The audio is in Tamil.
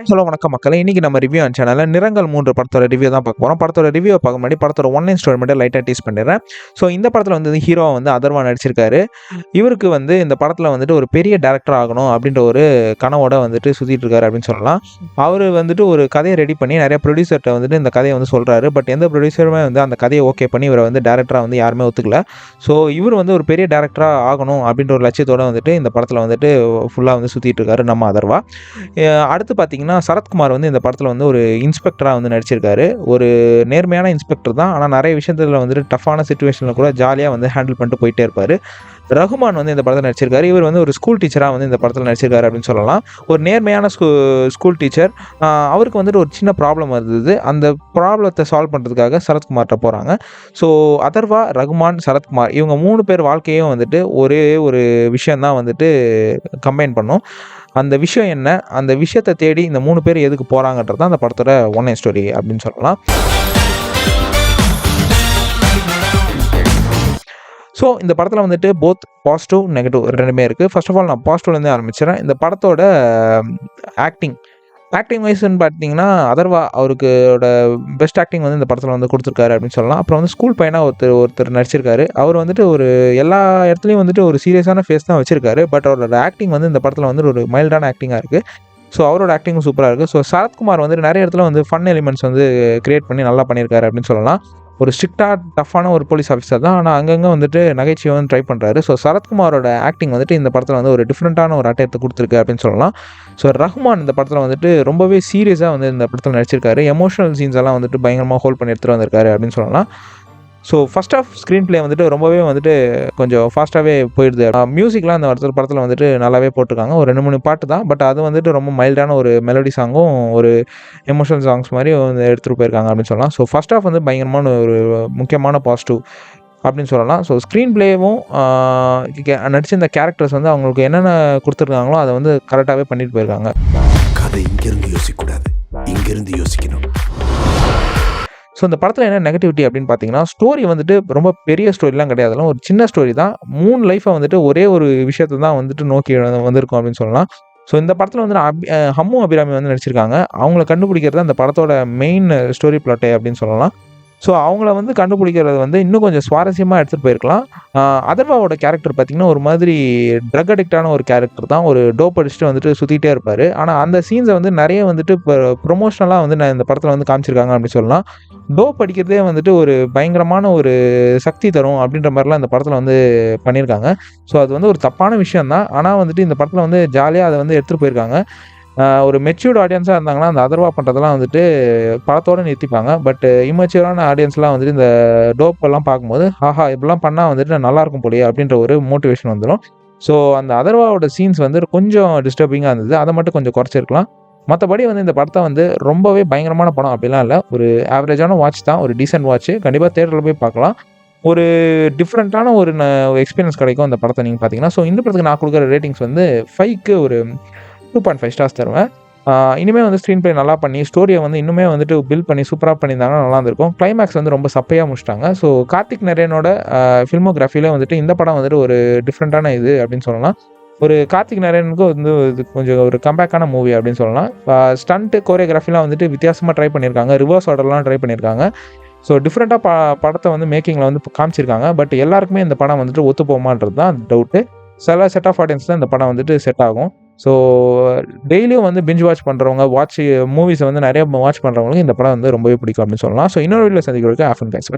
ஹலோ வணக்கம் மக்களே. இன்னைக்கு நம்ம ரிவ்யூ சேனல்ல நிறங்கள் 3 படத்தோட ரிவ்யூ தான் பார்க்க போறோம். படத்தோட ரிவ்யூவை பார்க்க முன்னாடி படத்தோட ஒன்லைன் ஸ்டோரி மட்டும் லைட்டாக டீஸ் பண்ணிடுறேன். ஸோ இந்த படத்தில் வந்து ஹீரோவா வந்து அதர்வா நடிச்சிருக்காரு. இவருக்கு வந்து இந்த படத்தில் வந்துட்டு ஒரு பெரிய டேரக்டர் ஆகணும் அப்படின்ற ஒரு கனவோட வந்துட்டு சுற்றிட்டு இருக்காரு அப்படின்னு சொல்லலாம். அவர் வந்துட்டு ஒரு கதையை ரெடி பண்ணி நிறைய ப்ரொடியூசர்கிட்ட வந்துட்டு இந்த கதையை வந்து சொல்கிறாரு. பட் எந்த ப்ரொடியூசருமே வந்து அந்த கதையை ஓகே பண்ணி இவரை வந்து டேரக்டராக வந்து யாருமே ஒத்துக்கல. ஸோ இவர் வந்து ஒரு பெரிய டேரக்டராக ஆகணும் அப்படின்ற ஒரு லட்சியத்தோடு வந்துட்டு இந்த படத்தில் வந்துட்டு ஃபுல்லாக வந்து சுற்றிட்டு இருக்காரு நம்ம அதர்வா. அடுத்து பார்த்தீங்கன்னா சரத்குமார் வந்து இந்த படத்தில் வந்து ஒரு இன்ஸ்பெக்டராக வந்து நடிச்சிருக்காரு. ஒரு நேர்மையான இன்ஸ்பெக்டர் தான். ஆனால் நிறைய விஷயத்தில் வந்துட்டு டஃப்பான சிச்சுவேஷனில் கூட ஜாலியாக வந்து ஹேண்டில் பண்ணிட்டு போயிட்டே இருப்பார். ரகுமான் வந்து இந்த படத்தில் நடிச்சிருக்காரு. இவர் வந்து ஒரு ஸ்கூல் டீச்சராக வந்து இந்த படத்தில் நடிச்சிருக்காரு அப்படின்னு சொல்லலாம். ஒரு நேர்மையான ஸ்கூல் டீச்சர். அவருக்கு வந்துட்டு ஒரு சின்ன ப்ராப்ளம் இருந்தது. அந்த ப்ராப்ளத்தை சால்வ் பண்ணுறதுக்காக சரத்குமார்கிட்ட போகிறாங்க. ஸோ அதர்வா, ரகுமான், சரத்குமார் இவங்க 3 பேர் வாழ்க்கையும் வந்துட்டு ஒரே ஒரு விஷயந்தான் வந்துட்டு கம்பைன் பண்ணும். அந்த விஷயம் என்ன, அந்த விஷயத்தை தேடி இந்த 3 பேர் எதுக்கு போகிறாங்கன்றது தான் அந்த படத்தோட ஒன்லைன் ஸ்டோரி அப்படின்னு சொல்லலாம். ஸோ இந்த படத்தில் வந்துட்டு போத் பாசிட்டிவ், நெகட்டிவ் ரெண்டுமே இருக்குது. ஃபர்ஸ்ட் ஆஃப் ஆல் நான் பாசிட்டிவ்லேருந்து ஆரம்பிச்சிடறேன். இந்த படத்தோட ஆக்டிங் வைஸ்ன்னு பார்த்தீங்கன்னா அதர்வா அவருக்கோட பெஸ்ட் ஆக்டிங் வந்து இந்த படத்தில் வந்து கொடுத்துருக்காரு அப்படின்னு சொல்லலாம். அப்புறம் வந்து ஸ்கூல் பையனாக ஒருத்தர் நடிச்சிருக்காரு. அவர் வந்துட்டு ஒரு எல்லா இடத்துலையும் வந்துட்டு ஒரு சீரியஸான ஃபேஸ் தான் வச்சிருக்காரு. பட் அவரோட ஆக்டிங் வந்து இந்த படத்தில் வந்து ஒரு மைல்டான ஆக்டிங்காக இருக்குது. ஸோ அவரோட ஆக்டிங்கும் சூப்பராக இருக்குது. ஸோ சரத்குமார் வந்துட்டு நிறைய இடத்துல வந்து ஃபன் எலிமெண்ட்ஸ் வந்து கிரியேட் பண்ணி நல்லா பண்ணியிருக்காரு அப்படின்னு சொல்லலாம். ஒரு ஸ்ட்ரிக்டாக டஃப்பான ஒரு போலீஸ் ஆஃபீஸர் தான். ஆனால் அங்கங்கே வந்துட்டு நகைச்சுவை வந்து ட்ரை பண்ணுறாரு. ஸோ சரத்குமாரோட ஆக்டிங் வந்துட்டு இந்த படத்தில் வந்து ஒரு டிஃப்ரெண்ட்டான ஒரு அட்டயத்தை கொடுத்துருக்கு அப்படின்னு சொல்லலாம். ஸோ ரஹ்மான் இந்த படத்தில் வந்துட்டு ரொம்பவே சீரியஸாக வந்து இந்த படத்தில் நடிச்சிருக்காரு. எமோஷனல் சீன்ஸ் எல்லாம் வந்துட்டு பயங்கரமாக ஹோல்ட் பண்ணி எடுத்துகிட்டு வந்திருக்காரு அப்படின்னு சொல்லலாம். So first of screenplay வந்துட்டு ரொம்பவே வந்துட்டு கொஞ்சம் ஃபாஸ்ட்டாகவே போயிடுது. மியூசிக்லாம் அந்த படத்தில் வந்துட்டு நல்லாவே போட்டிருக்காங்க. ஒரு 2-3 பாட்டு தான். பட் அது வந்துட்டு ரொம்ப மைல்டான ஒரு மெலடி சாங்கும் ஒரு எமோஷனல் சாங்ஸ் மாதிரி வந்து எடுத்துகிட்டு போயிருக்காங்க அப்படின்னு சொல்லலாம். ஸோ ஃபர்ஸ்ட் ஆஃப் வந்து பயங்கரமான ஒரு முக்கியமான பாசிட்டிவ் அப்படின்னு சொல்லலாம். ஸோ ஸ்க்ரீன் ப்ளேவும் நடிச்சிருந்த கேரக்டர்ஸ் வந்து அவங்களுக்கு என்னென்ன கொடுத்துருக்காங்களோ அதை வந்து கரெக்டாகவே பண்ணிட்டு போயிருக்காங்க. கதை இங்கேருந்து யோசிக்கக்கூடாது, இங்கேருந்து யோசிக்கணும். ஸோ இந்த படத்தில் என்ன நெகட்டிவிட்டி அப்படின்னு பார்த்தீங்கன்னா, ஸ்டோரி வந்துட்டு ரொம்ப பெரிய ஸ்டோரிலாம் கிடையாது. அதெல்லாம் ஒரு சின்ன ஸ்டோரி தான். 3 லைஃப்பை வந்துட்டு ஒரே ஒரு விஷயத்தை தான் வந்துட்டு நோக்கி வந்திருக்கும் அப்படின்னு சொல்லலாம். ஸோ இந்த படத்தில் வந்து ஹம்மு அபிராமி வந்து நடிச்சிருக்காங்க. அவங்கள கண்டுபிடிக்கிறது அந்த படத்தோட மெயின் ஸ்டோரி பிளாட்டே அப்படின்னு சொல்லலாம். ஸோ அவங்கள வந்து கண்டுபிடிக்கிறது வந்து இன்னும் கொஞ்சம் சுவாரஸ்யமாக எடுத்துகிட்டு போயிருக்கலாம். அதர்வாவோட கேரக்டர் பார்த்திங்கன்னா ஒரு மாதிரி ட்ரக் அடிக்டான ஒரு கேரக்டர் தான். ஒரு டோப் அடிச்சுட்டு வந்துட்டு சுற்றிக்கிட்டே இருப்பார். ஆனால் அந்த சீன்ஸை வந்து நிறைய வந்துட்டு இப்போ ப்ரொமோஷனலாக வந்து நான் இந்த படத்தில் வந்து காமிச்சிருக்காங்க அப்படின்னு சொல்லலாம். டோப் அடிக்கிறதே வந்துட்டு ஒரு பயங்கரமான ஒரு சக்தி தரும் அப்படின்ற மாதிரிலாம் இந்த படத்தில் வந்து பண்ணியிருக்காங்க. ஸோ அது வந்து ஒரு தப்பான விஷயம் தான். ஆனால் வந்துட்டு இந்த படத்தில் வந்து ஜாலியாக அதை வந்து எடுத்துகிட்டு போயிருக்காங்க. ஒரு மெச்சூர்டு ஆடியன்ஸாக இருந்தாங்கன்னா அந்த அதர்வா பண்ணுறதெல்லாம் வந்துட்டு படத்தோடு நிறுத்திப்பாங்க. பட் இம்மெச்சூரான ஆடியன்ஸ்லாம் வந்துட்டு இந்த டோப்பெல்லாம் பார்க்கும்போது ஆஹா இப்படிலாம் பண்ணால் வந்துட்டு நல்லாயிருக்கும் போலயே அப்படின்ற ஒரு மோட்டிவேஷன் வந்துடும். ஸோ அந்த அதர்வாவோட சீன்ஸ் வந்து கொஞ்சம் டிஸ்டர்பிங்காக இருந்தது. அதை மட்டும் கொஞ்சம் குறைச்சிருக்கலாம். மற்றபடி வந்து இந்த படத்தை வந்து ரொம்பவே பயங்கரமான படம் அப்படிலாம் இல்லை. ஒரு ஆவரேஜான வாட்ச் தான். ஒரு டீசென்ட் வாட்ச். கண்டிப்பாக தியேட்டரில் போய் பார்க்கலாம். ஒரு டிஃப்ரெண்ட்டான ஒரு எக்ஸ்பீரியன்ஸ் கிடைக்கும் அந்த படத்தை நீங்கள் பார்த்தீங்கன்னா. ஸோ இந்த படத்துக்கு நான் கொடுக்குற ரேட்டிங்ஸ் வந்து 5க்கு ஒரு 2.5 ஸ்டார்ஸ் தருவேன். இனிமேல் வந்து ஸ்க்ரீன் ப்ளே நல்லா பண்ணி ஸ்டோரியை வந்து இன்னுமே வந்துட்டு பில்ட் பண்ணி சூப்பராக பண்ணியிருந்தாங்கன்னா நல்லா இருந்திருக்கும். கிளைமேக்ஸ் வந்து ரொம்ப சப்பையாக முடிச்சிட்டாங்க. ஸோ கார்த்திக் நரேனோட ஃபில்மோகிராஃபியில் வந்துட்டு இந்த படம் வந்துட்டு ஒரு டிஃப்ரெண்ட்டான இது அப்படின்னு சொல்லலாம். ஒரு கார்த்திக் நரேனுக்கு வந்து இது கொஞ்சம் ஒரு கம்பேக்கான மூவி அப்படின்னு சொல்லலாம். ஸ்டண்ட்டு கோரியோகிராஃபிலாம் வந்துட்டு வித்தியாசமாக ட்ரை பண்ணியிருக்காங்க. ரிவர்ஸ் ஆர்டர்லாம் ட்ரை பண்ணியிருக்காங்க. ஸோ டிஃப்ரெண்ட்டாக படத்தை வந்து மேக்கிங்கில் வந்து காமிச்சிருக்காங்க. பட் எல்லாருக்குமே இந்த படம் வந்துட்டு ஒத்து போகுமான்றது தான் டவுட்டு. சில செட் ஆஃப் ஆடியன்ஸ் தான் இந்த படம் வந்துட்டு செட் ஆகும். ஸோ டெய்லியும் வந்து பிஞ்ச் வாட்ச் பண்ணுறவங்க, மூவிஸை வந்து நிறைய வாட்ச் பண்ணுறவங்களுக்கு இந்த படம் வந்து ரொம்பவே பிடிக்கும் அப்படின்னு சொல்லலாம். ஸோ இன்னொரு வீடியோவில் சந்திக்கிறதுக்கு ஆஃபன் கைஸ்.